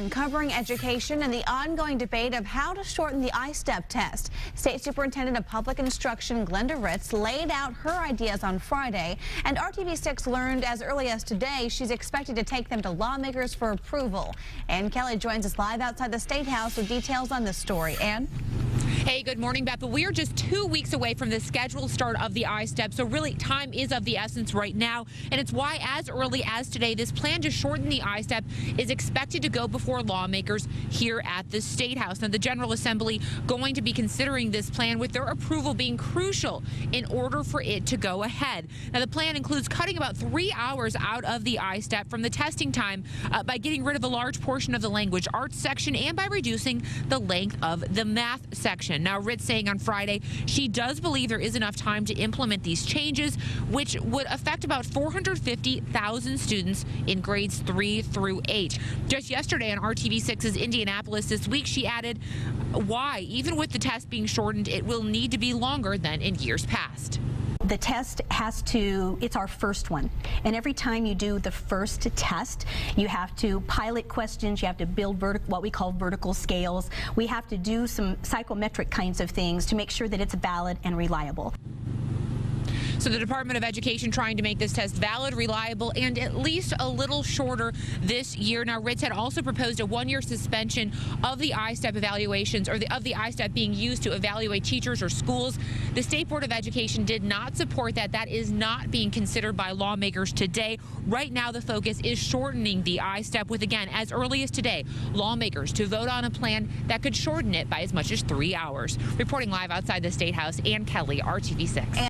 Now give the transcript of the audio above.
Covering education and the ongoing debate of how to shorten the I-STEP test. State Superintendent of Public Instruction Glenda Ritz laid out her ideas on Friday, and RTV6 learned as early as today she's expected to take them to lawmakers for approval. Ann Kelly joins us live outside the Statehouse with details on this story. Ann? Hey, good morning, Beth. But we are just 2 weeks away from the scheduled start of the I-STEP, so really time is of the essence right now, and it's why as early as today this plan to shorten the I-STEP is expected to go before lawmakers here at the Statehouse. Now, the General Assembly going to be considering this plan with their approval being crucial in order for it to go ahead. Now, the plan includes cutting about 3 hours out of the I-STEP from the testing time by getting rid of a large portion of the language arts section and by reducing the length of the math section. Now, Ritz saying on Friday she does believe there is enough time to implement these changes, which would affect about 450,000 students in grades 3 through 8. Just yesterday on RTV6's Indianapolis this week, she added why, even with the test being shortened, it will need to be longer than in years past. The test it's our first one. And every time you do the first test, you have to pilot questions, you have to build what we call vertical scales. We have to do some psychometric kinds of things to make sure that it's valid and reliable. So the Department of Education trying to make this test valid, reliable, and at least a little shorter this year. Now, Ritz had also proposed a 1-year suspension of the I-STEP evaluations, or of the I-STEP being used to evaluate teachers or schools. The State Board of Education did not support that. That is not being considered by lawmakers today. Right now, the focus is shortening the I-STEP with, again, as early as today, lawmakers to vote on a plan that could shorten it by as much as 3 hours. Reporting live outside the Statehouse, Ann Kelly, RTV6.